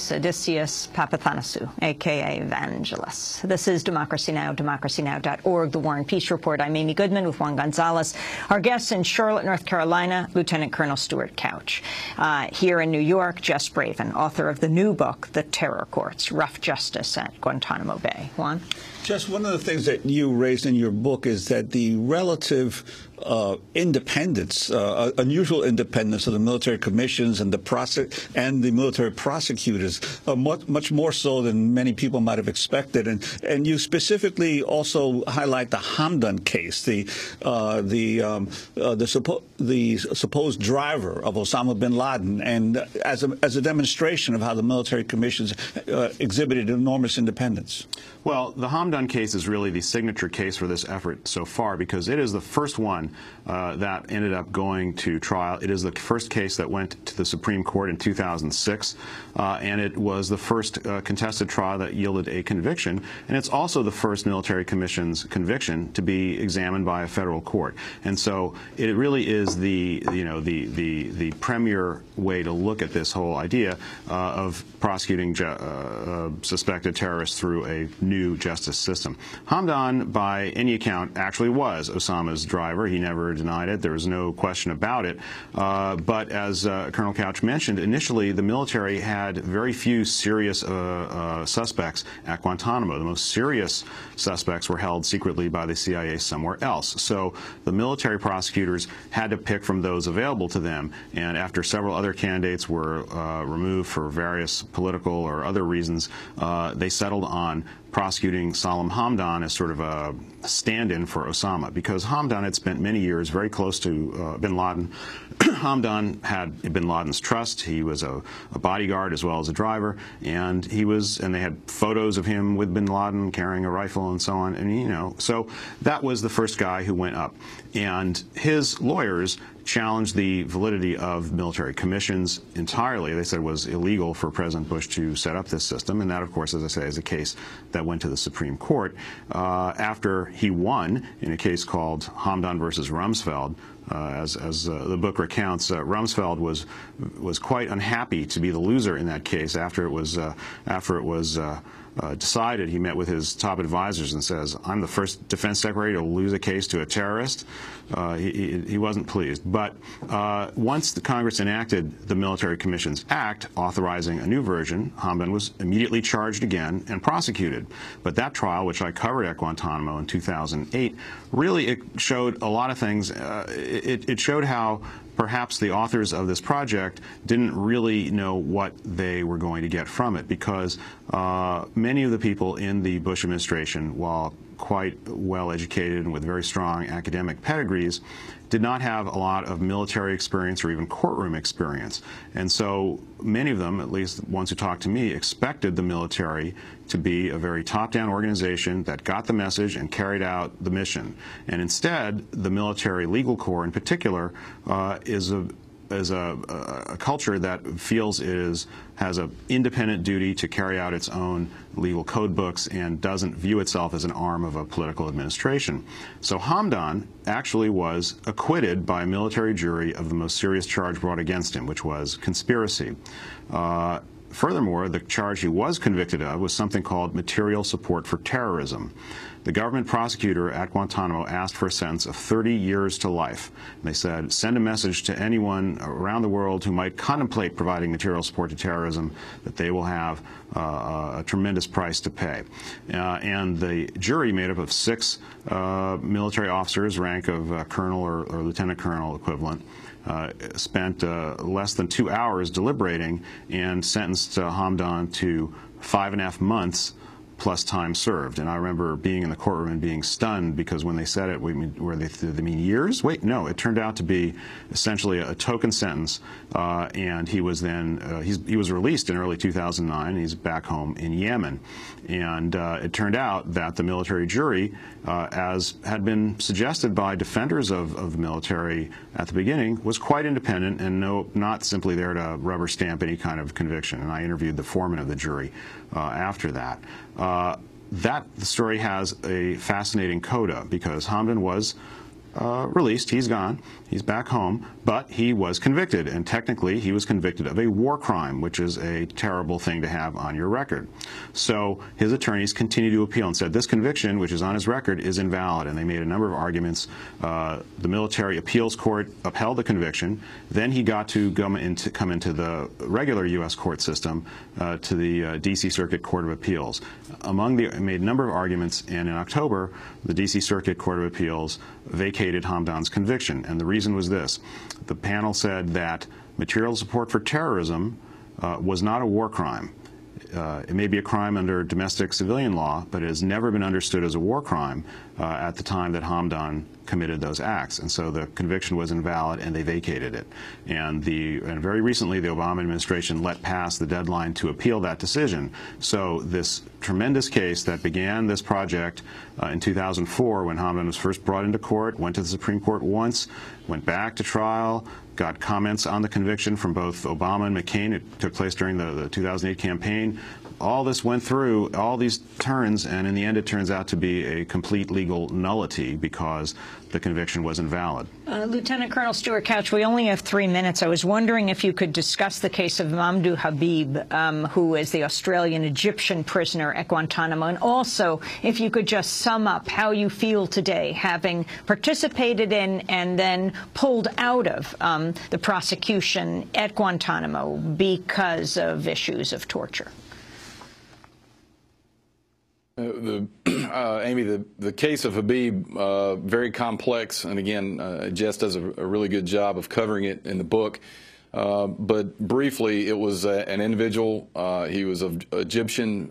Evangelos Odysseus Papathanassiou, a.k.a. Evangelos. This is Democracy Now!, democracynow.org, The War and Peace Report. I'm Amy Goodman with Juan Gonzalez. Our guests in Charlotte, North Carolina, Lieutenant Colonel Stuart Couch. Here in New York, Jess Braven, author of the new book, The Terror Courts, Rough Justice at Guantánamo Bay. Juan? Jess, one of the things that you raised in your book is that the relative independence, unusual independence of the military commissions and the military prosecutors, much more so than many people might have expected. And you specifically also highlight the Hamdan case, the supposed driver of Osama bin Laden, and as a demonstration of how the military commissions exhibited enormous independence. Well, the Hamdan case is really the signature case for this effort so far, because it is the first one that ended up going to trial. It is the first case that went to the Supreme Court in 2006, and it was the first contested trial that yielded a conviction, and it's also the first military commission's conviction to be examined by a federal court. And so it really is the premier way to look at this whole idea of prosecuting suspected terrorists through a new justice system. Hamdan, by any account, actually was Osama's driver. He never denied it. There was no question about it. But as Colonel Couch mentioned, initially the military had very few serious suspects at Guantanamo. The most serious suspects were held secretly by the CIA somewhere else. So the military prosecutors had to pick from those available to them. And after several other candidates were removed for various political or other reasons, they settled on prosecuting Salam Hamdan as sort of a stand-in for Osama, because Hamdan had spent many years very close to bin Laden. Hamdan had bin Laden's trust. He was a bodyguard as well as a driver, and they had photos of him with bin Laden carrying a rifle and so on. And so that was the first guy who went up, and his lawyers challenged the validity of military commissions entirely. They said it was illegal for President Bush to set up this system, and that, of course, as I say, is a case that went to the Supreme Court. After he won in a case called Hamdan versus Rumsfeld, as the book recounts, Rumsfeld was quite unhappy to be the loser in that case. After it was decided, he met with his top advisors and says, "I'm the first defense secretary to lose a case to a terrorist." He wasn't pleased. But once the Congress enacted the Military Commissions Act authorizing a new version, Hamdan was immediately charged again and prosecuted. But that trial, which I covered at Guantanamo in 2008, really it showed a lot of things. It showed how perhaps the authors of this project didn't really know what they were going to get from it, because many of the people in the Bush administration, while quite well educated and with very strong academic pedigrees, did not have a lot of military experience or even courtroom experience. And so many of them, at least the ones who talked to me, expected the military to be a very top-down organization that got the message and carried out the mission. And instead, the military legal corps in particular is a culture that feels has an independent duty to carry out its own legal code books and doesn't view itself as an arm of a political administration. So Hamdan actually was acquitted by a military jury of the most serious charge brought against him, which was conspiracy. Furthermore, the charge he was convicted of was something called material support for terrorism. The government prosecutor at Guantanamo asked for a sentence of 30 years to life. And they said, send a message to anyone around the world who might contemplate providing material support to terrorism that they will have a tremendous price to pay. And the jury, made up of 6 military officers, rank of colonel or lieutenant colonel equivalent, spent less than 2 hours deliberating and sentenced Hamdan to 5.5 months plus time served. And I remember being in the courtroom and being stunned, because when they said it, did they mean years? Wait, no, it turned out to be essentially a token sentence, and he was then he was released in early 2009. He's back home in Yemen, and it turned out that the military jury, as had been suggested by defenders of the military at the beginning, was quite independent and not simply there to rubber stamp any kind of conviction. And I interviewed the foreman of the jury after that. The story has a fascinating coda, because Hamdan was released. He's gone. He's back home. But he was convicted, and technically he was convicted of a war crime, which is a terrible thing to have on your record. So his attorneys continued to appeal and said this conviction, which is on his record, is invalid. And they made a number of arguments. The military appeals court upheld the conviction. Then he got to come into the regular U.S. court system, to the D.C. Circuit Court of Appeals. Made a number of arguments, and in October, the D.C. Circuit Court of Appeals vacated Hamdan's conviction. And the reason was this. The panel said that material support for terrorism was not a war crime. It may be a crime under domestic civilian law, but it has never been understood as a war crime at the time that Hamdan committed those acts. And so the conviction was invalid, and they vacated it. And very recently, the Obama administration let pass the deadline to appeal that decision. So this tremendous case that began this project in 2004, when Hamdan was first brought into court, went to the Supreme Court once, went back to trial, got comments on the conviction from both Obama and McCain. It took place during the 2008 campaign. All this went through all these turns, and in the end it turns out to be a complete legal nullity because the conviction was invalid. Lieutenant Colonel Stuart Couch, we only have 3 minutes. I was wondering if you could discuss the case of Mamdouh Habib, who is the Australian-Egyptian prisoner at Guantánamo, and also if you could just sum up how you feel today, having participated in and then pulled out of the prosecution at Guantánamo because of issues of torture. Amy, the case of Habib, very complex, and again, Jess does a really good job of covering it in the book. But briefly, it was an individual. He was of Egyptian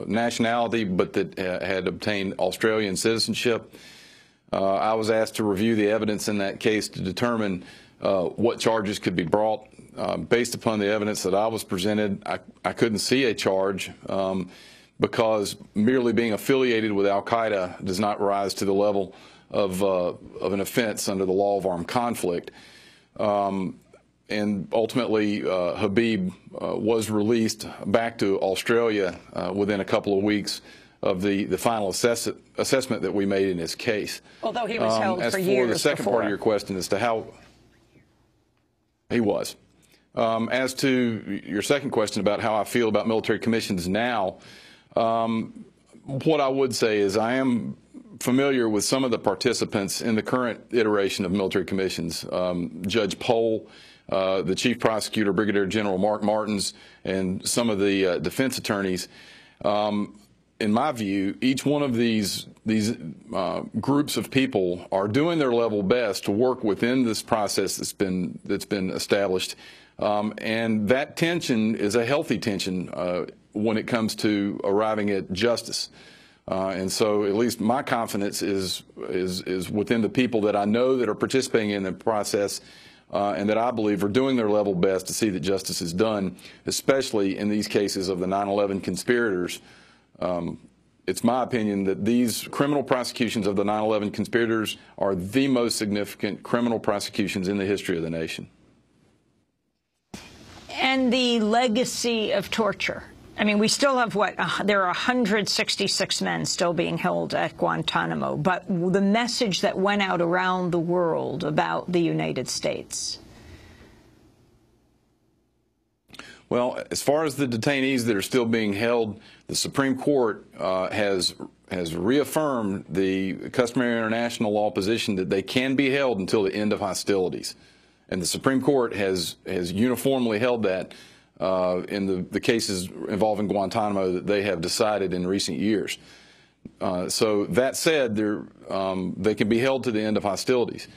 nationality, but that had obtained Australian citizenship. I was asked to review the evidence in that case to determine what charges could be brought. Based upon the evidence that I was presented, I couldn't see a charge. Because merely being affiliated with al-Qaeda does not rise to the level of an offense under the law of armed conflict. And ultimately, Habib was released back to Australia within a couple of weeks of the final assessment that we made in his case. Although he was held for years before. As for the second before. part of your question as to how he was. As to your second question about how I feel about military commissions now, what I would say is I am familiar with some of the participants in the current iteration of military commissions. Judge Pohl, the chief prosecutor, Brigadier General Mark Martins, and some of the defense attorneys. In my view, each one of these groups of people are doing their level best to work within this process that's been established. And that tension is a healthy tension when it comes to arriving at justice. And so at least my confidence is within the people that I know that are participating in the process and that I believe are doing their level best to see that justice is done, especially in these cases of the 9/11 conspirators. It's my opinion that these criminal prosecutions of the 9/11 conspirators are the most significant criminal prosecutions in the history of the nation. And the legacy of torture. I mean, we still have there are 166 men still being held at Guantánamo, but the message that went out around the world about the United States. Well, as far as the detainees that are still being held, the Supreme Court has reaffirmed the customary international law position that they can be held until the end of hostilities. And the Supreme Court has uniformly held that in the cases involving Guantánamo that they have decided in recent years. So that said, they can be held to the end of hostilities.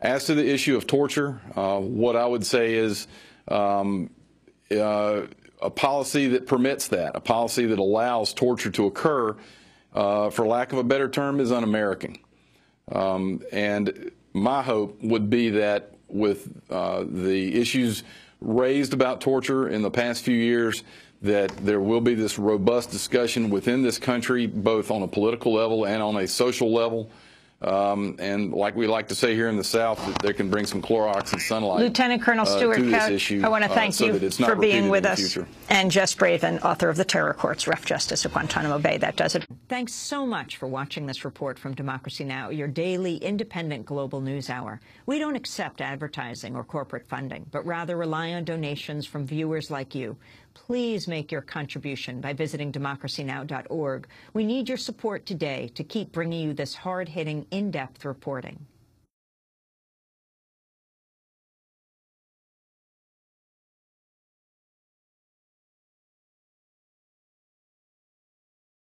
As to the issue of torture, what I would say is a policy that permits that, a policy that allows torture to occur, for lack of a better term, is un-American. And my hope would be that with the issues raised about torture in the past few years, that there will be this robust discussion within this country, both on a political level and on a social level, And like we like to say here in the South, that they can bring some Clorox and sunlight. Lieutenant Colonel Stuart, to this issue, I want to thank so you that it's not for being repeated with in the us. future. And Jess Braven, author of The Terror Courts, Ref Justice at Guantánamo Bay. That does it. Thanks so much for watching this report from Democracy Now!, your daily independent global news hour. We don't accept advertising or corporate funding, but rather rely on donations from viewers like you. Please make your contribution by visiting democracynow.org. We need your support today to keep bringing you this hard-hitting, in-depth reporting.